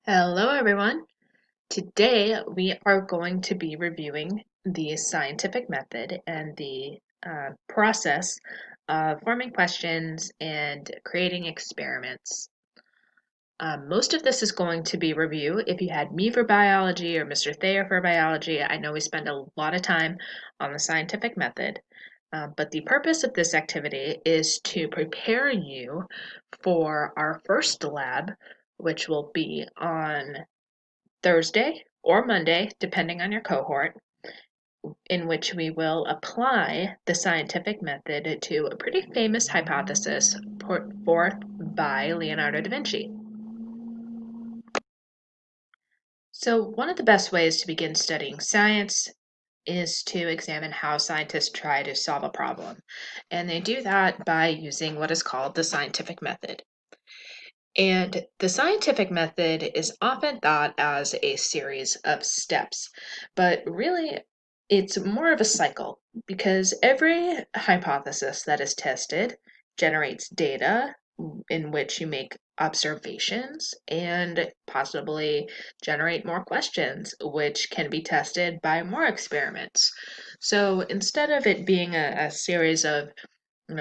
Hello, everyone. Today we are going to be reviewing the scientific method and the process of forming questions and creating experiments. Most of this is going to be review. If you had me for biology or Mr. Thayer for biology, I know we spend a lot of time on the scientific method. But the purpose of this activity is to prepare you for our first lab, which will be on Thursday or Monday, depending on your cohort, in which we will apply the scientific method to a pretty famous hypothesis put forth by Leonardo da Vinci. So, one of the best ways to begin studying science is to examine how scientists try to solve a problem. And they do that by using what is called the scientific method. And the scientific method is often thought as a series of steps, but really it's more of a cycle because every hypothesis that is tested generates data in which you make observations and possibly generate more questions, which can be tested by more experiments. So instead of it being a series of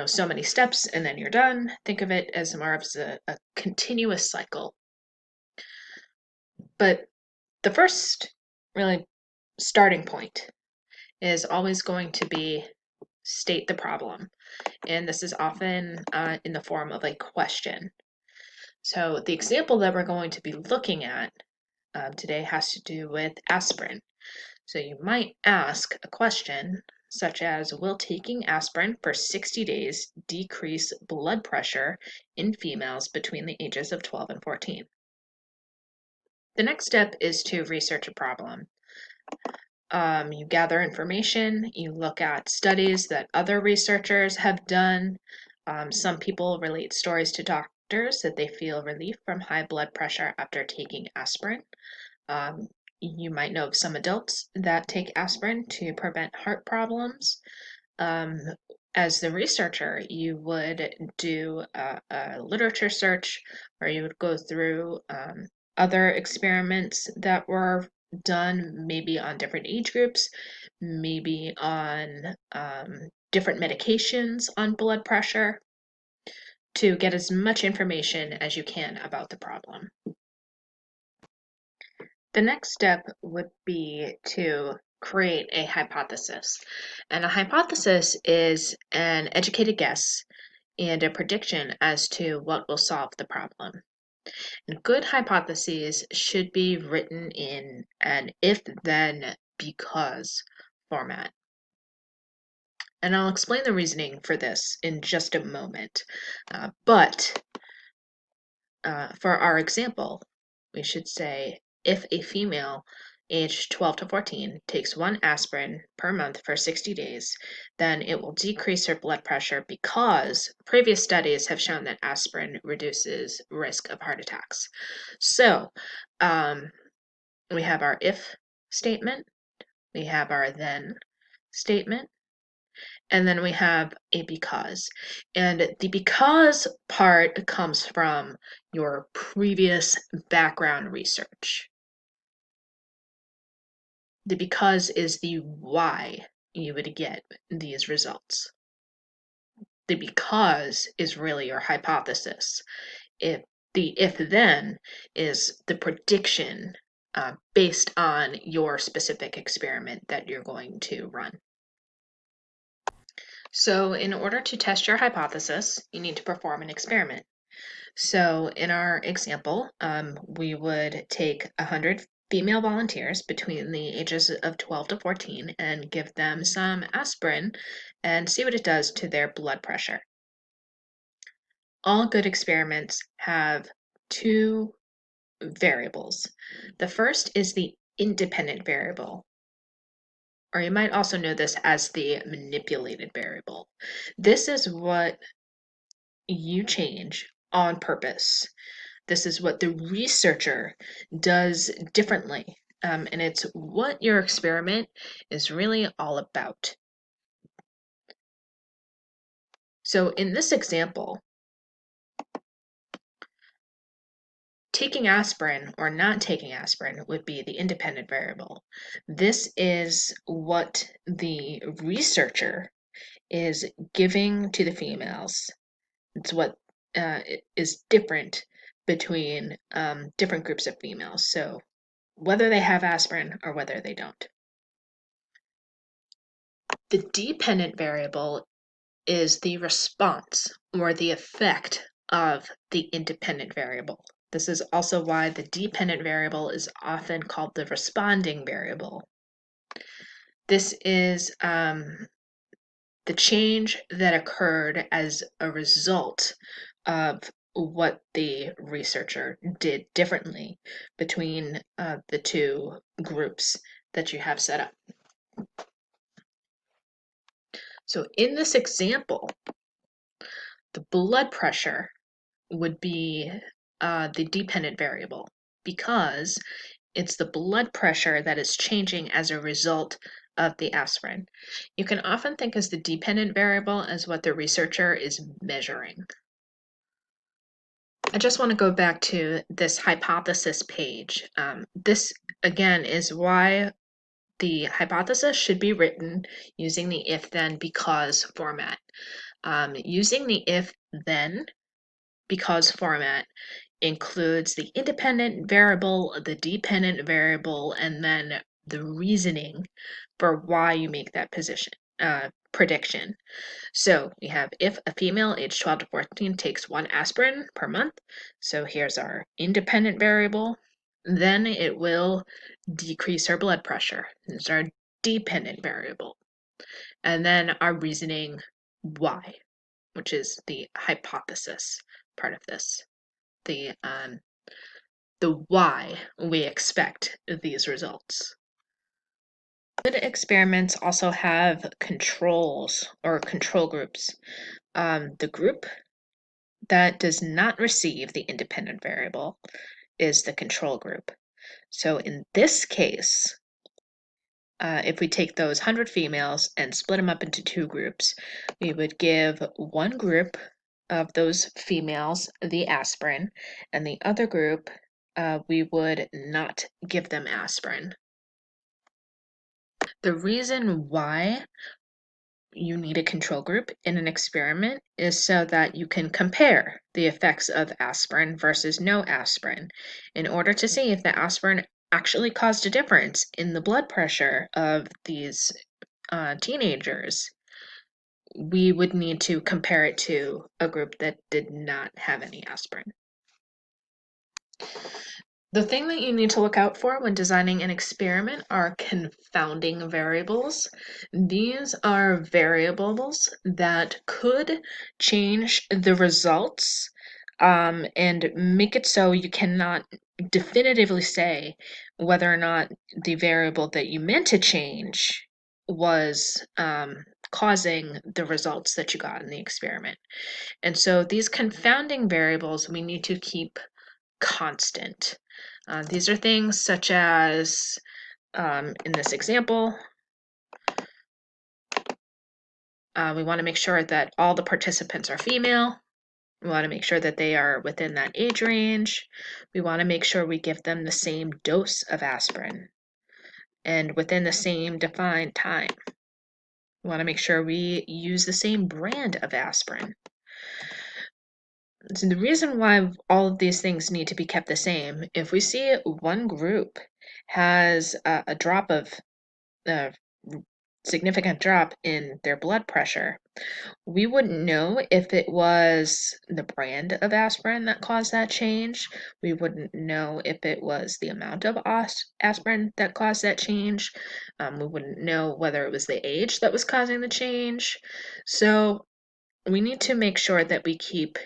so many steps and then you're done. Think of it as more of a continuous cycle. But the first really starting point is always going to be state the problem. And this is often in the form of a question. So the example that we're going to be looking at today has to do with aspirin. So you might ask a question such as, will taking aspirin for 60 days decrease blood pressure in females between the ages of 12 and 14? The next step is to research a problem. You gather information, you look at studies that other researchers have done. Some people relate stories to doctors that they feel relief from high blood pressure after taking aspirin. Um, you might know of some adults that take aspirin to prevent heart problems. Um, as the researcher, you would do a literature search where you would go through other experiments that were done, maybe on different age groups, maybe on different medications on blood pressure, to get as much information as you can about the problem. The next step would be to create a hypothesis. And a hypothesis is an educated guess and a prediction as to what will solve the problem. And good hypotheses should be written in an if then because format. And I'll explain the reasoning for this in just a moment. But for our example, we should say if a female aged 12 to 14 takes one aspirin per month for 60 days, then it will decrease her blood pressure because previous studies have shown that aspirin reduces risk of heart attacks. So we have our if statement, we have our then statement, and then we have a because. And the because part comes from your previous background research. The because is the why you would get these results. The because is really your hypothesis. If the if then is the prediction based on your specific experiment that you're going to run. So in order to test your hypothesis, you need to perform an experiment. So in our example, we would take 100 female volunteers between the ages of 12 to 14 and give them some aspirin and see what it does to their blood pressure. All good experiments have two variables. The first is the independent variable, or you might also know this as the manipulated variable. This is what you change on purpose. This is what the researcher does differently. And it's what your experiment is really all about. So in this example, taking aspirin or not taking aspirin would be the independent variable. This is what the researcher is giving to the females. It's what is different between different groups of females. So whether they have aspirin or whether they don't. The dependent variable is the response or the effect of the independent variable. This is also why the dependent variable is often called the responding variable. This is the change that occurred as a result of what the researcher did differently between the two groups that you have set up. So in this example, the blood pressure would be the dependent variable because it's the blood pressure that is changing as a result of the aspirin. You can often think as the dependent variable as what the researcher is measuring. I just want to go back to this hypothesis page. This, again, is why the hypothesis should be written using the if-then-because format. Using the if-then-because format includes the independent variable, the dependent variable, and then the reasoning for why you make that prediction. So we have if a female aged 12 to 14 takes 1 aspirin per month, so here's our independent variable, then it will decrease her blood pressure. This is our dependent variable. And then our reasoning why, which is the hypothesis part of this. The why we expect these results. Good experiments also have controls or control groups. The group that does not receive the independent variable is the control group. So in this case, if we take those 100 females and split them up into 2 groups, we would give one group of those females the aspirin, and the other group, we would not give them aspirin. The reason why you need a control group in an experiment is so that you can compare the effects of aspirin versus no aspirin in order to see if the aspirin actually caused a difference in the blood pressure of these teenagers. We would need to compare it to a group that did not have any aspirin. The thing that you need to look out for when designing an experiment are confounding variables. These are variables that could change the results and make it so you cannot definitively say whether or not the variable that you meant to change was causing the results that you got in the experiment. And so these confounding variables we need to keep constant. These are things such as, in this example, we want to make sure that all the participants are female. We want to make sure that they are within that age range. We want to make sure we give them the same dose of aspirin and within the same defined time. We want to make sure we use the same brand of aspirin. So the reason why all of these things need to be kept the same, if we see one group has a drop of a significant drop in their blood pressure, we wouldn't know if it was the brand of aspirin that caused that change. We wouldn't know if it was the amount of aspirin that caused that change. We wouldn't know whether it was the age that was causing the change. So we need to make sure that we keep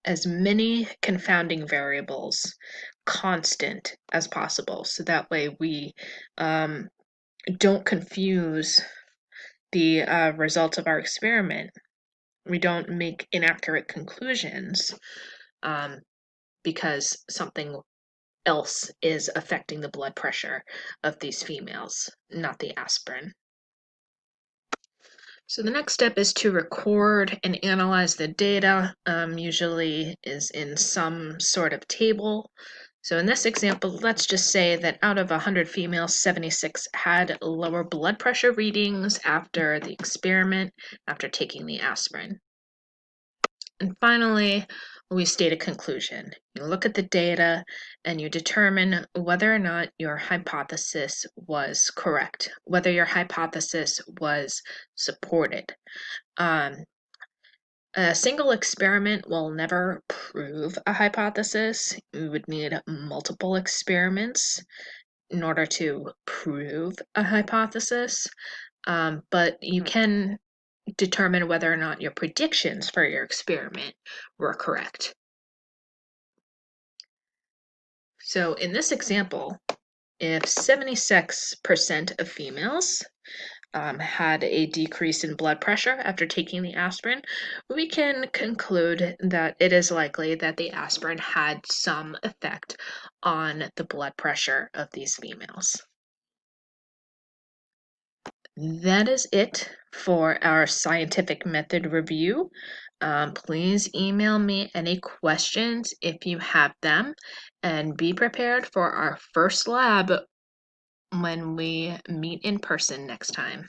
as many confounding variables constant as possible. So that way we don't confuse the results of our experiment. We don't make inaccurate conclusions because something else is affecting the blood pressure of these females, not the aspirin. So the next step is to record and analyze the data, usually is in some sort of table. So in this example, let's just say that out of 100 females, 76 had lower blood pressure readings after the experiment, after taking the aspirin. And finally, we state a conclusion. You look at the data and you determine whether or not your hypothesis was correct, whether your hypothesis was supported. Um, a single experiment will never prove a hypothesis. We would need multiple experiments in order to prove a hypothesis. But you can determine whether or not your predictions for your experiment were correct. So in this example, if 76% of females had a decrease in blood pressure after taking the aspirin, we can conclude that it is likely that the aspirin had some effect on the blood pressure of these females. That is it for our scientific method review. Please email me any questions if you have them, and be prepared for our first lab when we meet in person next time.